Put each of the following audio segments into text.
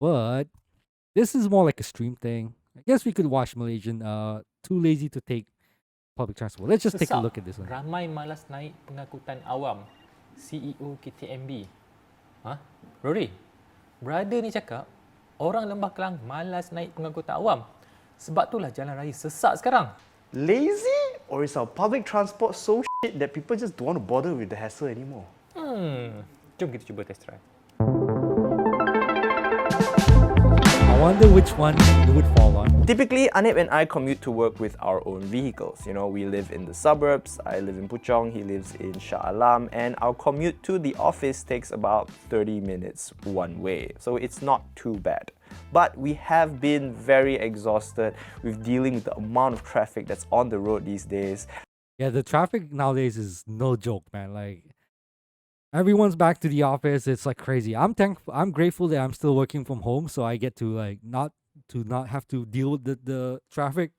But this is more like a stream thing. I guess we could watch Malaysian. Too lazy to take public transport. Let's just take a Sesak. look at this one. Ramai malas naik pengangkutan awam. CEO KTMB. Ha? Rory, brother ni cakap, orang Lembah Kelang malas naik pengangkutan awam. Sebab itulah jalan raya sesak sekarang. Lazy? Or is our public transport so shit that people just don't want to bother with the hassle anymore? Jom kita cuba test try. I wonder which one it would fall on. Typically, Anip and I commute to work with our own vehicles. You know, we live in the suburbs, I live in Puchong, he lives in Shah Alam, and our commute to the office takes about 30 minutes one way. So it's not too bad. But we have been very exhausted with dealing with the amount of traffic that's on the road these days. Yeah, the traffic nowadays is no joke, man. Like everyone's back to the office. It's like crazy. I'm thankful. I'm grateful that I'm still working from home, so I get to like not have to deal with the traffic.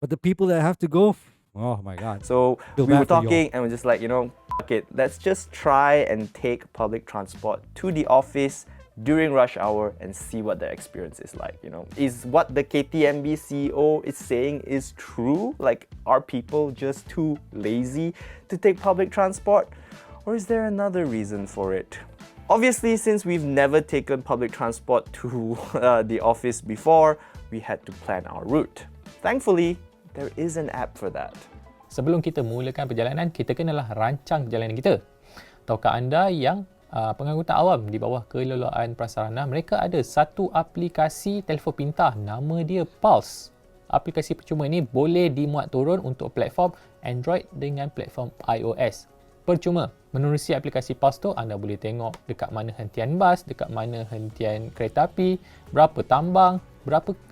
But the people that have to go, oh my god. So Feel we were bad for y'all. talking and we're just like, fuck it, let's just try and take public transport to the office during rush hour and see what the experience is like. Is what the KTMB CEO is saying is true? Like, are people just too lazy to take public transport? Or is there another reason for it? Obviously, since we've never taken public transport to the office before, we had to plan our route. Thankfully, there is an app for that. Sebelum kita mulakan perjalanan, kita kenalah rancang perjalanan kita. Tahukah anda yang pengangkutan awam di bawah Kelolaan Prasarana, mereka ada satu aplikasi telefon pintar, nama dia Pulse. Aplikasi percuma ini boleh dimuat turun untuk platform Android dengan platform iOS. Percuma. Menerusi aplikasi Pulse tu, anda boleh tengok dekat mana hentian bas, dekat mana hentian kereta api, berapa tambang,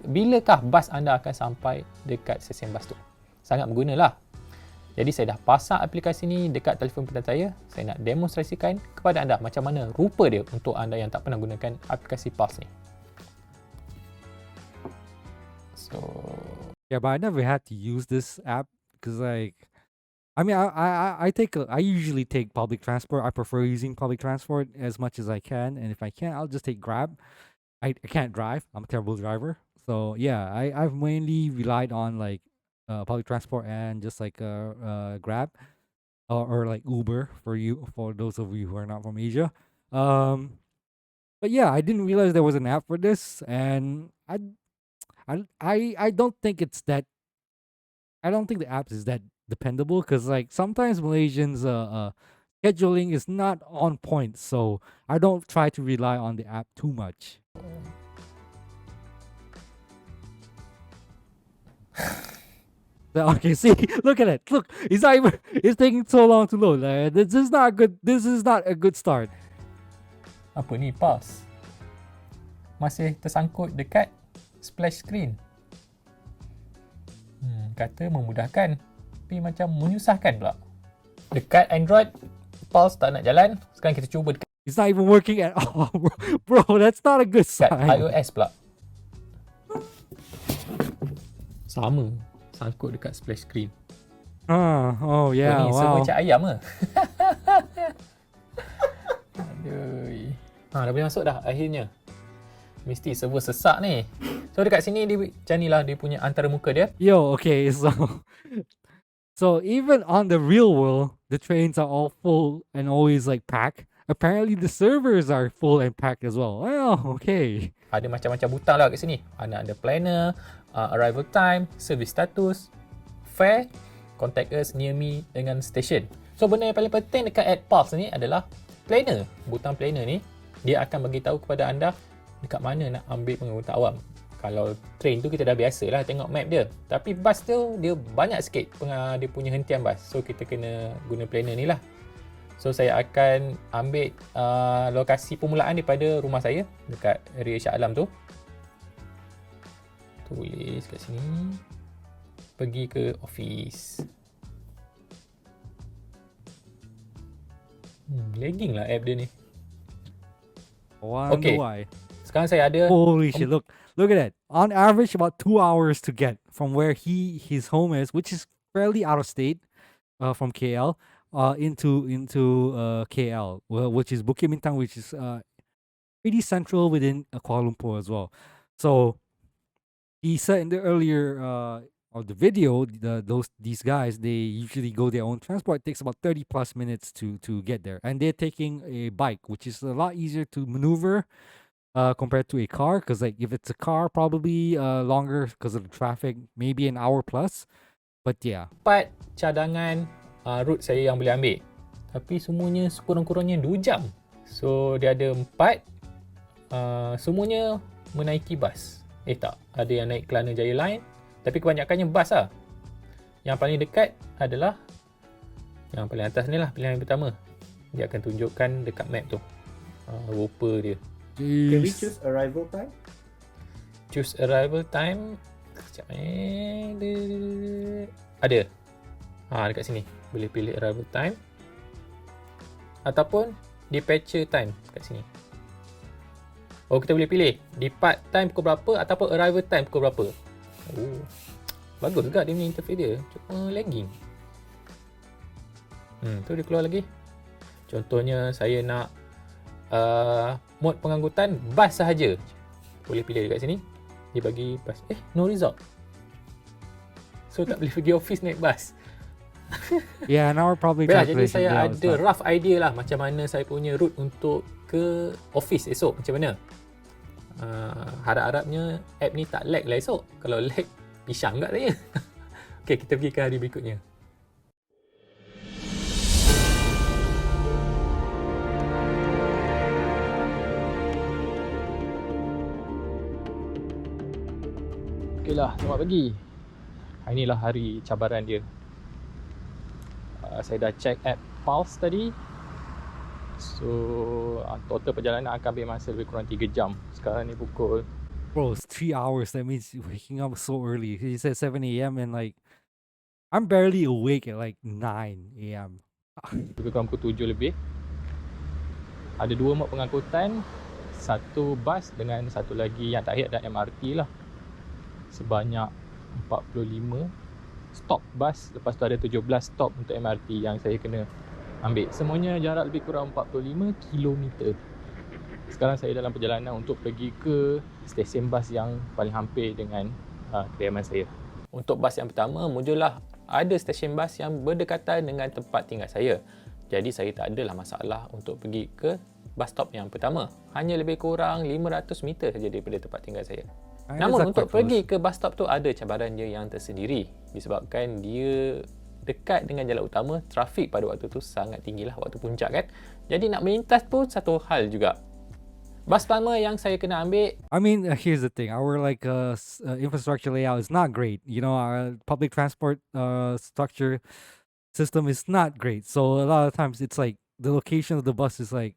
bilakah bas anda akan sampai dekat stesen bas tu. Sangat bergunalah. Jadi saya dah pasang aplikasi ni dekat telefon pintar saya. Saya nak demonstrasikan kepada anda macam mana rupa dia untuk anda yang tak pernah gunakan aplikasi Pulse ni. So, Yeah, but I never had to use this app because like I mean, I usually take public transport. I prefer using public transport as much as I can, and if I can't, I'll just take Grab. I can't drive. I'm a terrible driver. So yeah, I've mainly relied on like public transport and just like Grab or like Uber for those of you who are not from Asia. But yeah, I didn't realize there was an app for this, and I don't think it's that. I don't think the app is that dependable because like sometimes Malaysians scheduling is not on point, so I don't try to rely on the app too much. Okay, see, look at it. Look, it's taking so long to load. This is not good. This is not a good start. apa ni? Pulse. Masih tersangkut dekat splash screen. Kata memudahkan, tapi macam menyusahkan pula. Dekat Android, Pulse tak nak jalan. Sekarang kita cuba dekat It's not even working at all, bro. That's not a good sign. iOS pula. Sama. Sangkut dekat splash screen. Oh yeah, Ni wow. server macam ayam ke? Aduh. Dah boleh masuk dah akhirnya. Mesti server sesak ni. So dekat sini dia macam ni lah dia punya antara muka dia. Yo, okay, so even on the real world, the trains are all full and always like packed. Apparently the servers are full and packed as well. Well, okay. Ada macam-macam butang lah kat sini. Ada planner, arrival time, service status, fare, contact us, near me dengan station. So benda yang paling penting dekat Add Pulse ni adalah planner. Butang planner ni dia akan bagi tahu kepada anda dekat mana nak ambil pengangkutan awam. Kalau train tu kita dah biasa lah tengok map dia. Tapi bas tu dia banyak sikit dia punya hentian bas. So kita kena guna planner ni lah. So saya akan ambil lokasi permulaan daripada rumah saya dekat area Shah Alam tu. Tulis kat sini. Pergi ke office. Lagging lah app dia ni. Wonder why. Sekarang saya ada. Holy shit! Look at that. On average, about 2 hours to get from where his home is, which is fairly out of state, from KL, into KL, which is Bukit Bintang, which is pretty central within Kuala Lumpur as well. So he said in the earlier of the video, these guys, they usually go their own transport. It takes about 30 plus minutes to get there, and they're taking a bike, which is a lot easier to maneuver compared to a car. Because like if it's a car, probably longer because of the traffic, maybe an hour plus. But yeah, 4 cadangan route saya yang boleh ambil. Tapi semuanya sekurang-kurangnya 2 jam. So dia ada 4, semuanya menaiki bas. Tak, ada yang naik Kelana Jaya Line, tapi kebanyakannya bas lah. Yang paling dekat adalah yang paling atas ni lah, pilihan yang pertama. Dia akan tunjukkan dekat map tu rupa dia. Can we choose arrival time? Choose arrival time. Sekejap ada. Dekat sini. Boleh pilih arrival time. Ataupun departure time kat sini. Kita boleh pilih depart time pukul berapa ataupun arrival time pukul berapa. Bagus juga dia punya interface dia. Cuma lagging. Tu dia keluar lagi. Contohnya saya nak mode pengangkutan bas sahaja. Boleh pilih dekat sini. Dia bagi bas. No result. So tak boleh pergi office naik bas. yeah, now we're probably Jadi saya ada rough idea lah macam mana saya punya route untuk ke office esok macam mana. Harap-harapnya app ni tak lag lah esok. Kalau lag, pisang kat saya. Okay, kita pergi ke hari berikutnya. Okay lah, selamat pagi. Hari ni lah hari cabaran dia. Saya dah check app Pulse tadi. So total perjalanan akan ambil masa lebih kurang 3 jam. Sekarang ni pukul Bro, it's 3 hours. That means you're waking up so early. He said 7 a.m. and like I'm barely awake at like 9 a.m. lebih kurang pukul 7 lebih. Ada 2 mode pengangkutan, satu bas dengan satu lagi yang terakhir ada MRT lah. Sebanyak 45 stop bas, lepas tu ada 17 stop untuk MRT yang saya kena ambil. Semuanya jarak lebih kurang 45 km. Sekarang saya dalam perjalanan untuk pergi ke stesen bas yang paling hampir dengan kediaman saya. Untuk bas yang pertama, mujurlah ada stesen bas yang berdekatan dengan tempat tinggal saya. Jadi saya tak adalah masalah untuk pergi ke bus stop yang pertama. Hanya lebih kurang 500 meter saja daripada tempat tinggal saya. Namun untuk pergi ke bus stop tu ada cabaran dia yang tersendiri. Disebabkan dia dekat dengan jalan utama, trafik pada waktu tu sangat tinggi lah, waktu puncak kan. Jadi nak melintas pun satu hal juga. Bus pertama yang saya kena ambil, I mean, here's the thing. Our like infrastructure layout is not great. You know, our public transport structure system is not great. So a lot of times it's like the location of the bus is like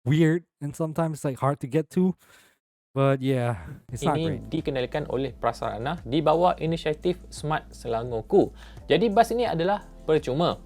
weird and sometimes like hard to get to. But yeah, it's not ini great. dikendalikan oleh prasarana di bawah inisiatif Smart Selangorku. Jadi bas ini adalah percuma.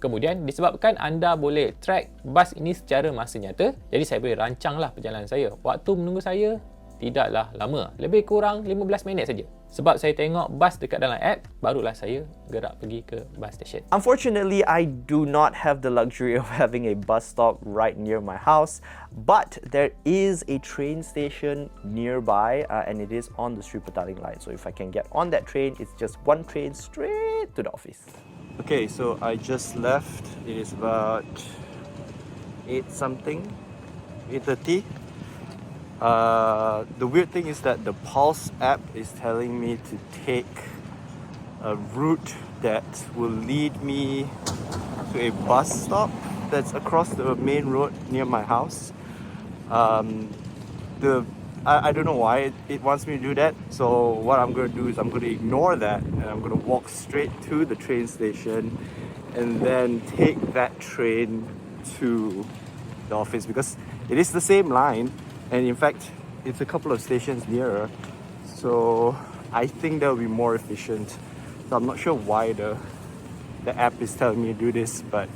Kemudian disebabkan anda boleh track bas ini secara masa nyata, jadi saya boleh rancanglah perjalanan saya. Waktu menunggu saya tidaklah lama, lebih kurang 15 minit saja. Sebab saya tengok bas dekat dalam app, barulah saya gerak pergi ke bus station. Unfortunately, I do not have the luxury of having a bus stop right near my house, but there is a train station nearby and it is on the Sri Petaling line. So if I can get on that train, it's just one train straight to the office. Okay, so I just left. It is about 8 something, 8:30. The weird thing is that the Pulse app is telling me to take a route that will lead me to a bus stop that's across the main road near my house. I don't know why it wants me to do that. So what I'm going to do is I'm going to ignore that and I'm going to walk straight to the train station and then take that train to the office because it is the same line and in fact it's a couple of stations nearer. So I think that will be more efficient. So I'm not sure why the app is telling me to do this, but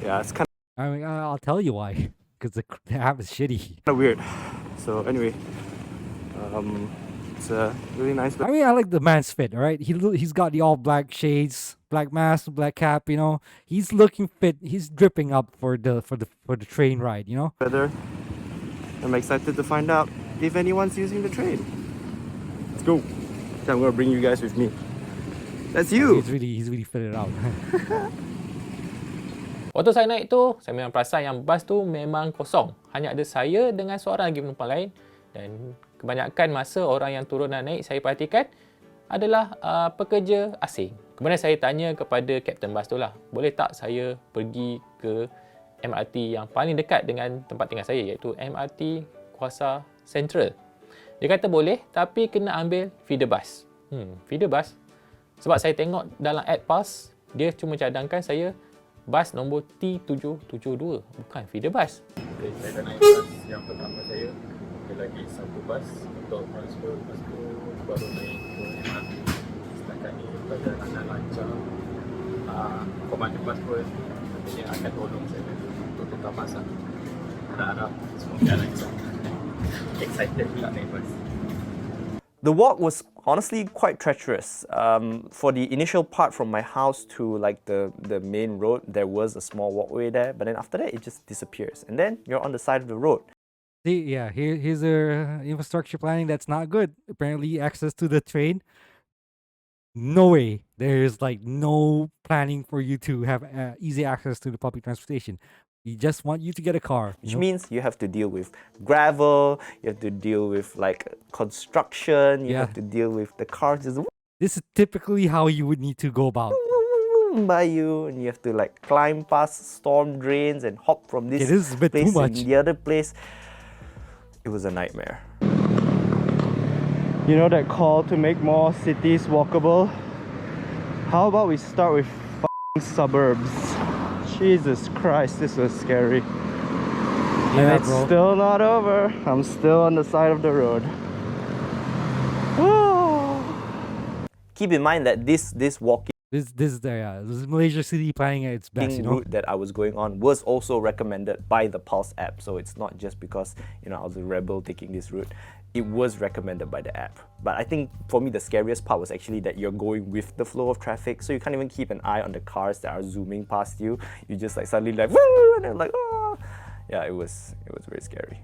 yeah, it's kind I mean, I'll tell you why. Because the app is shitty. of weird. So anyway, it's a really nice. I mean, I like the man's fit. All right, he's got the all black shades, black mask, black cap. You know, he's looking fit. He's dripping up for the train ride. You know. Weather. I'm excited to find out if anyone's using the train. Let's go. I'm gonna bring you guys with me. That's you. He's really figured it out. Waktu saya naik tu, saya memang perasan yang bas tu memang kosong. Hanya ada saya dengan seorang lagi penumpang lain. Dan kebanyakan masa orang yang turun dan naik saya perhatikan adalah pekerja asing. Kemudian saya tanya kepada kapten bas tu lah, boleh tak saya pergi ke MRT yang paling dekat dengan tempat tinggal saya, iaitu MRT Kuasa Central. Dia kata boleh, tapi kena ambil feeder bus. Feeder bus? Sebab saya tengok dalam ad pass, dia cuma cadangkan saya bas nombor T772, bukan feeder bus. Okay, saya dah naik bas yang pertama saya. Ada lagi satu bas untuk transfer. Lepas tu baru naik ke MRT. Setakat ni perjalanan lancar. Komandan bas pun nantinya akan tolong saya untuk tukar bas lah. Harap semua jalan lancar. Excited pula naik bas. The walk was honestly quite treacherous. For the initial part from my house to like the main road, there was a small walkway there, but then after that it just disappears. And then you're on the side of the road. See, yeah, here's a infrastructure planning that's not good. Apparently, access to the train. No way. There's like no planning for you to have easy access to the public transportation. We just want you to get a car. Which means you have to deal with gravel, you have to deal with like construction, you have to deal with the cars just This is typically how you would need to go about. by you, and you have to like climb past storm drains and hop from this This is a bit place too much. to the other place. It was a nightmare. You know that call to make more cities walkable? How about we start with suburbs? Jesus Christ, this was scary. And it's still not over. I'm still on the side of the road. Keep in mind that this walking This is Malaysia city planning at its best, you know. route that I was going on was also recommended by the Pulse app. So it's not just because, you know, I was a rebel taking this route. It was recommended by the app. But I think for me the scariest part was actually that you're going with the flow of traffic, so you can't even keep an eye on the cars that are zooming past you. You just like suddenly like woo, and then like oh. Yeah, it was very scary.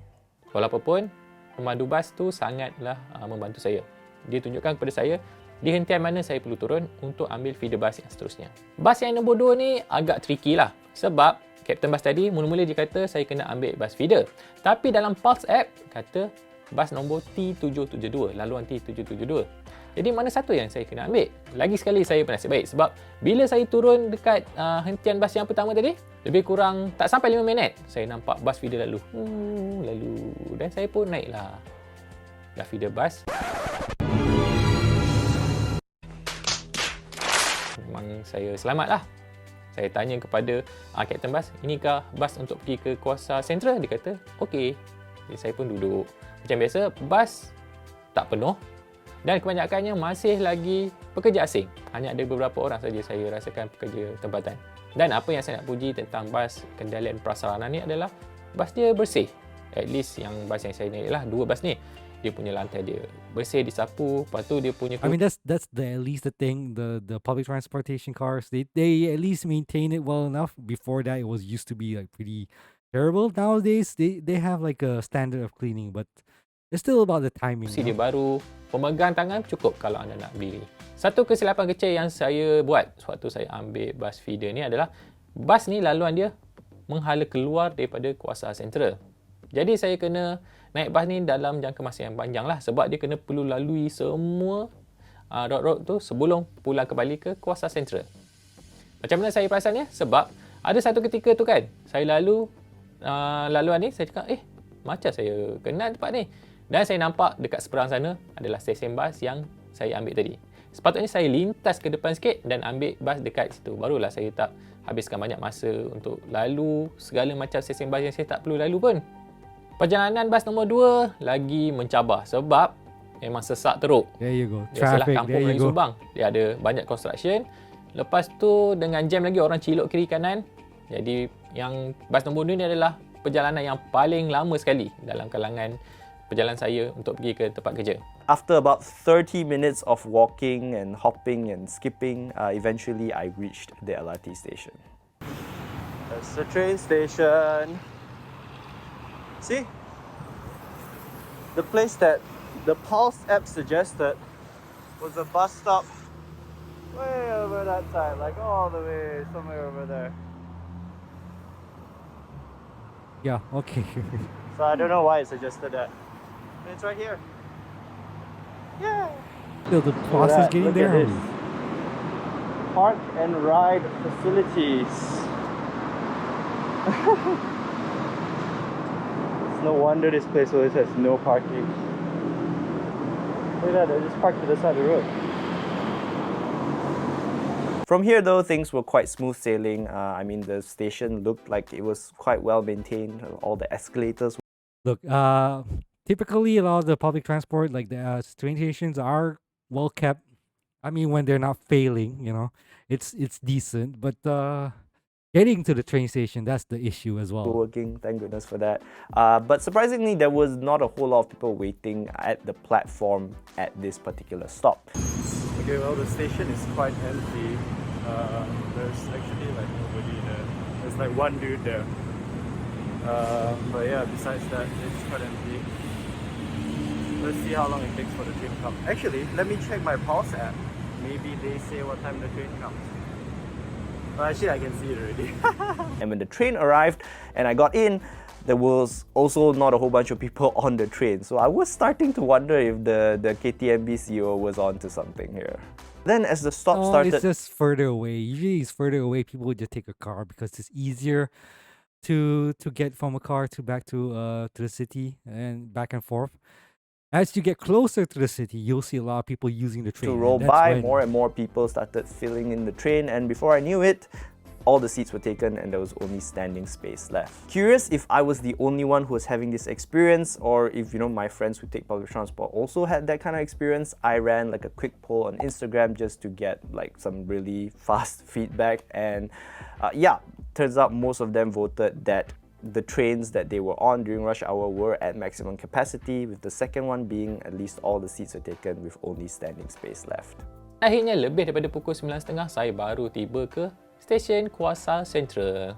Walaupun pemandu bas tu sangatlah membantu saya. Dia tunjukkan kepada saya di hentian mana saya perlu turun untuk ambil feeder bus yang seterusnya. Bas yang nombor 2 ni agak tricky lah. Sebab kapten bas tadi mula-mula dia kata saya kena ambil bas feeder. Tapi dalam Pulse app kata bas nombor T772, laluan T772. Jadi mana satu yang saya kena ambil? Lagi sekali saya bernasib baik sebab bila saya turun dekat hentian bas yang pertama tadi, lebih kurang tak sampai 5 minit, saya nampak bas feeder lalu. Dan saya pun naiklah dah feeder bus. Memang saya selamatlah. Saya tanya kepada kapten bas, inikah bas untuk pergi ke Kuasa Central? Dia kata, okey. Jadi saya pun duduk. Macam biasa, bas tak penuh dan kebanyakannya masih lagi pekerja asing. Hanya ada beberapa orang saja saya rasakan pekerja tempatan. Dan apa yang saya nak puji tentang bas kendalian prasarana ni adalah bas dia bersih. At least yang bas yang saya naik lah, 2 bas ni. Dia punya lantai dia bersih, disapu. Lepas tu dia punya... I mean, that's at least the thing. The public transportation cars, they at least maintain it well enough. Before that, it was used to be like pretty terrible. Nowadays, they have like a standard of cleaning, but it's still about the timing. Dia baru, pemegang tangan cukup kalau anda nak beli. Satu kesilapan kecil yang saya buat sewaktu saya ambil bas feeder ni adalah bas ni laluan dia menghala keluar daripada Kuasa Central. Jadi saya kena naik bas ni dalam jangka masa yang panjang lah sebab dia kena perlu lalui semua road tu sebelum pulang kembali ke Kuasa Central. Macam mana saya perasannya? Sebab ada satu ketika tu kan, saya lalu laluan ni, saya cakap, macam saya kenal tempat ni. Dan saya nampak dekat seberang sana adalah stesen bas yang saya ambil tadi. Sepatutnya saya lintas ke depan sikit dan ambil bas dekat situ. Barulah saya tak habiskan banyak masa untuk lalu segala macam stesen bas yang saya tak perlu lalu pun. Perjalanan bas nombor 2 lagi mencabar sebab memang sesak teruk. There you go. Biasalah Traffic, kampung Melayu Subang. Dia ada banyak construction. Lepas tu dengan jam lagi, orang cilok kiri kanan. Jadi yang bas nombor 2 ni adalah perjalanan yang paling lama sekali dalam kalangan perjalanan saya untuk pergi ke tempat kerja. After about 30 minutes of walking and hopping and skipping, eventually I reached the LRT station. That's the train station. See? The place that the Pulse app suggested was a bus stop way over that side, like all the way somewhere over there. Yeah, okay. So I don't know why it suggested that. And it's right here. Yeah. Still the process getting Look there. at this. Park and ride facilities. It's no wonder this place always has no parking. Look at that, they just parked to the side of the road. From here though, things were quite smooth sailing. I mean, the station looked like it was quite well maintained. All the escalators. Look, typically a lot of the public transport, like the train stations, are well kept. I mean, when they're not failing, it's decent. But getting to the train station, that's the issue as well. Working, thank goodness for that. But surprisingly, there was not a whole lot of people waiting at the platform at this particular stop. Okay, well, the station is quite empty. There's actually like nobody there. There's like one dude there. But yeah, besides that, it's quite empty. Let's see how long it takes for the train to come. Actually, let me check my Pulse app. Maybe they say what time the train comes. Well, actually, I can see it already. And when the train arrived and I got in, there was also not a whole bunch of people on the train. So I was starting to wonder if the KTMB CEO was onto something here. Then as the stop started... It's just further away. Usually it's further away. People would just take a car because it's easier to get from a car to back to the city and back and forth. As you get closer to the city, you'll see a lot of people using the train. To roll by, more and more people started filling in the train, and before I knew it, all the seats were taken and there was only standing space left. Curious if I was the only one who was having this experience, or if my friends who take public transport also had that kind of experience. I ran like a quick poll on Instagram just to get like some really fast feedback, and yeah, turns out most of them voted that the trains that they were on during rush hour were at maximum capacity, with the second one being at least all the seats are taken with only standing space left. Akhirnya lebih daripada pukul 9.30 saya baru tiba ke stesen Kuasa Central.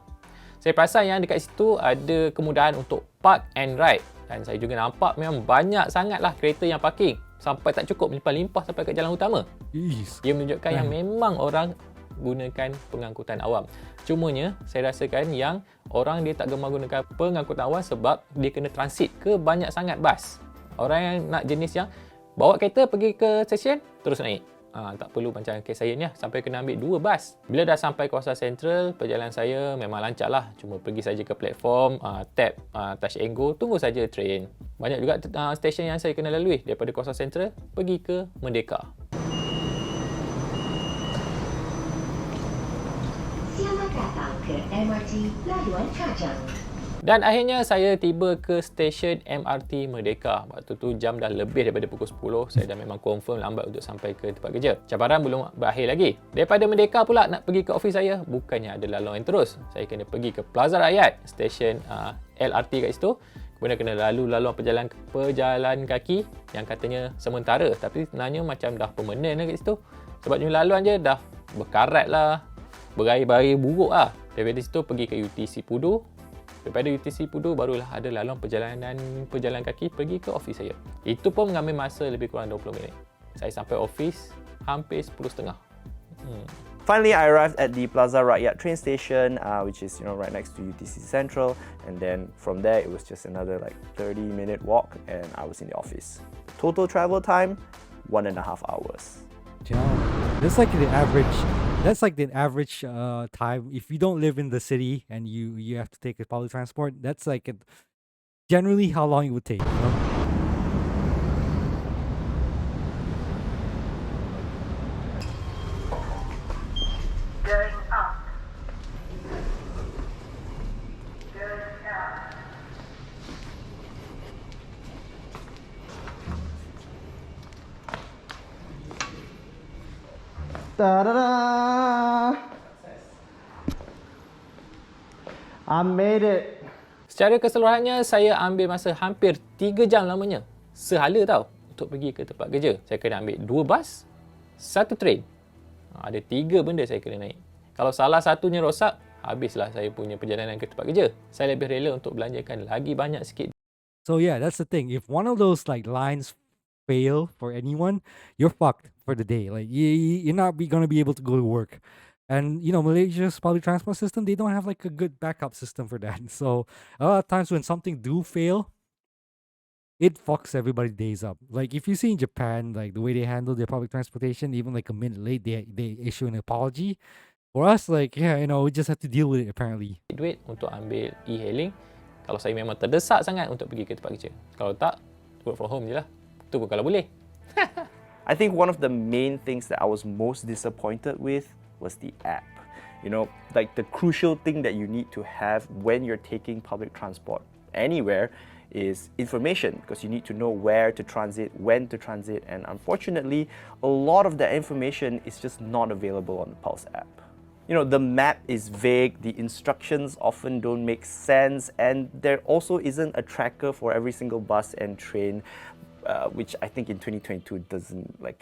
Saya perasan yang dekat situ ada kemudahan untuk park and ride, dan saya juga nampak memang banyak sangatlah kereta yang parking sampai tak cukup, melimpah-limpah sampai ke jalan utama. Ia menunjukkan yang memang orang gunakan pengangkutan awam. Cumanya saya rasakan yang orang dia tak gemar gunakan pengangkutan awam sebab dia kena transit ke banyak sangat bas. Orang yang nak jenis yang bawa kereta pergi ke stesen terus naik. Tak perlu macam kes saya ni sampai kena ambil 2 bas. Bila dah sampai Kuasa Central, perjalanan saya memang lancar lah. Cuma pergi saja ke platform, tap touch and go, tunggu saja train. Banyak juga stesen yang saya kena lalui daripada Kuasa Central pergi ke Merdeka. Selamat datang ke MRT Laluan Kajang. Dan akhirnya saya tiba ke stesen MRT Merdeka. Waktu tu jam dah lebih daripada pukul 10. Saya dah memang confirm lambat untuk sampai ke tempat kerja. Cabaran belum berakhir lagi. Daripada Merdeka pula nak pergi ke ofis saya, bukannya ada laluan yang terus. Saya kena pergi ke Plaza Rakyat, stesen LRT kat situ. Kemudian kena lalu laluan pejalan kaki yang katanya sementara, tapi sebenarnya macam dah permanen kat situ. Sebab laluan je dah berkarat lah, berair-berair buruk lah. Daripada situ pergi ke UTC Pudu. Daripada UTC Pudu barulah ada laluan pejalan kaki pergi ke ofis saya. Itu pun mengambil masa lebih kurang 20 minit. Saya sampai ofis hampir 10.30. Finally, I arrived at the Plaza Rakyat train station, which is right next to UTC Central, and then from there it was just another like 30-minute walk, and I was in the office. Total travel time, 1.5 hours. That's like the average. That's like the average time. If you don't live in the city and you have to take a public transport, that's like generally how long it would take. Going up. Going down. Ta-da-da! I made it. Secara keseluruhannya, saya ambil masa hampir 3 jam lamanya. Sehala tau, untuk pergi ke tempat kerja. Saya kena ambil 2 bas, 1 train. Ada 3 benda saya kena naik. Kalau salah satunya rosak, habislah saya punya perjalanan ke tempat kerja. Saya lebih rela untuk belanjakan lagi banyak sikit So yeah, that's the thing. If one of those like lines fail for anyone, you're fucked for the day. Like you're not gonna be able to go to work. And Malaysia's public transport system, they don't have like a good backup system for that. So a lot of times when something do fail, it fucks everybody's days up. Like if you see in Japan, like the way they handle their public transportation, even like a minute late, they issue an apology. For us, like yeah, we just have to deal with it apparently. duit untuk ambil e-hailing kalau saya memang terdesak sangat untuk pergi ke tempat kerja. Kalau tak, work from home je lah. Itu pun kalau boleh. I think one of the main things that I was most disappointed with was the app. Like the crucial thing that you need to have when you're taking public transport anywhere is information, because you need to know where to transit, when to transit, and unfortunately, a lot of that information is just not available on the Pulse app. The map is vague, the instructions often don't make sense, and there also isn't a tracker for every single bus and train, which I think in 2022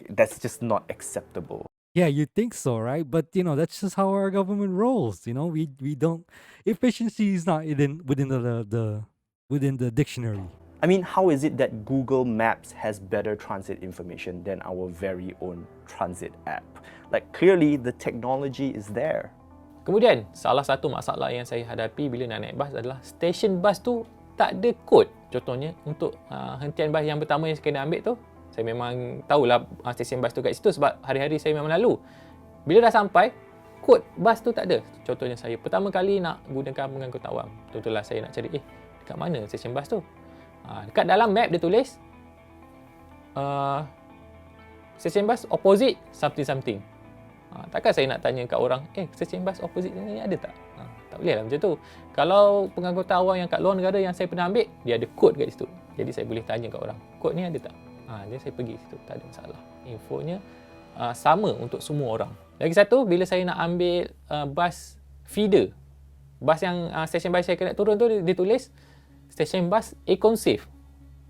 that's just not acceptable. Yeah, you think so, right? But that's just how our government rolls. We don't efficiency is not within the dictionary. I mean, how is it that Google Maps has better transit information than our very own transit app? Like clearly the technology is there. Kemudian, salah satu masalah yang saya hadapi bila nak naik bas adalah stesen bas tu tak ada kod. Contohnya, untuk hentian bas yang pertama yang saya kena ambil tu, saya memang tahulah stesen bas tu kat situ sebab hari-hari saya memang lalu. Bila dah sampai, kod bas tu tak ada. Contohnya saya pertama kali nak gunakan pengangkutan awam. Betul-betul lah saya nak cari, dekat mana stesen bas tu? Dekat dalam map dia tulis, stesen bas opposite something-something. Takkan saya nak tanya kat orang, stesen bas opposite ni ada tak? Tak boleh lah macam tu. Kalau pengangkutan awam yang kat luar negara yang saya pernah ambil, dia ada kod kat situ. Jadi saya boleh tanya kat orang, kod ni ada tak? Jadi saya pergi situ, tak ada masalah. Infonya sama untuk semua orang. Lagi satu, bila saya nak ambil bas feeder, bas yang stesen bas saya kena turun tu, dia tulis stesen bas Econ Safe.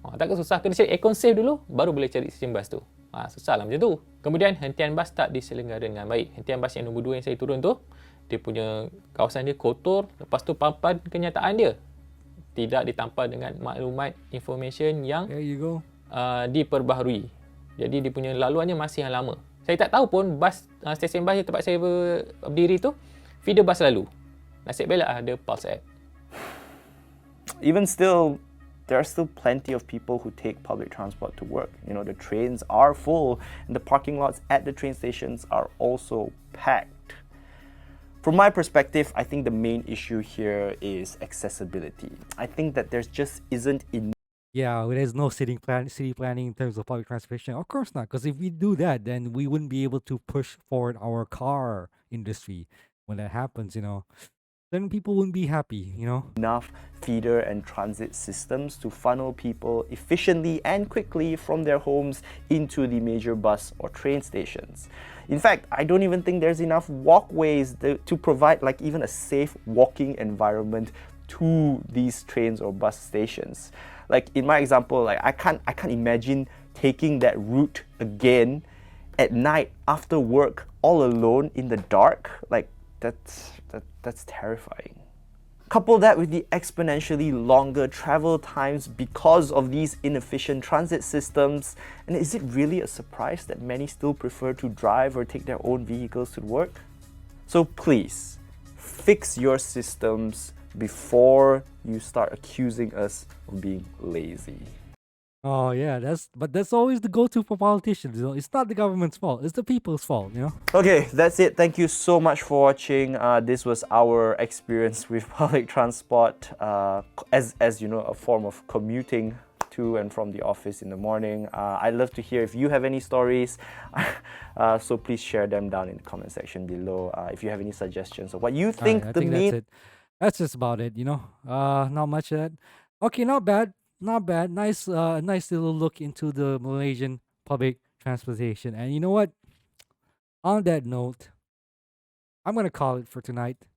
Takkan susah, kena cari Econ Safe dulu, baru boleh cari stesen bas tu. Susah lah macam tu. Kemudian hentian bas tak diselenggara dengan baik. Hentian bas yang nombor 2 yang saya turun tu, dia punya kawasan dia kotor. Lepas tu papan kenyataan dia tidak ditampal dengan maklumat information yang There you go. Diperbaharui. Jadi dia punya laluannya masih yang lama. Saya tak tahu pun bas stesen bas di tempat saya berdiri tu feeder bas lalu. Nasib baiklah ada Pulse app. Even still, there are still plenty of people who take public transport to work. The trains are full and the parking lots at the train stations are also packed. From my perspective, I think the main issue here is accessibility. I think that there just isn't enough. Yeah, there's no city planning in terms of public transportation. Of course not, because if we do that, then we wouldn't be able to push forward our car industry. When that happens, then people wouldn't be happy, Enough feeder and transit systems to funnel people efficiently and quickly from their homes into the major bus or train stations. In fact, I don't even think there's enough walkways to provide like even a safe walking environment to these trains or bus stations. Like in my example, like I can't imagine taking that route again at night after work all alone in the dark. Like that's terrifying. Couple that with the exponentially longer travel times because of these inefficient transit systems, and is it really a surprise that many still prefer to drive or take their own vehicles to work? So please, fix your systems before you start accusing us of being lazy. Oh yeah, that's always the go-to for politicians. It's not the government's fault; it's the people's fault. Okay, that's it. Thank you so much for watching. This was our experience with public transport, as a form of commuting to and from the office in the morning. I'd love to hear if you have any stories, so please share them down in the comment section below. If you have any suggestions of what you think I the think main. that's it. That's just about it. Not much of that. Okay, not bad. Not bad. Nice little look into the Malaysian public transportation. And you know what? On that note, I'm gonna call it for tonight.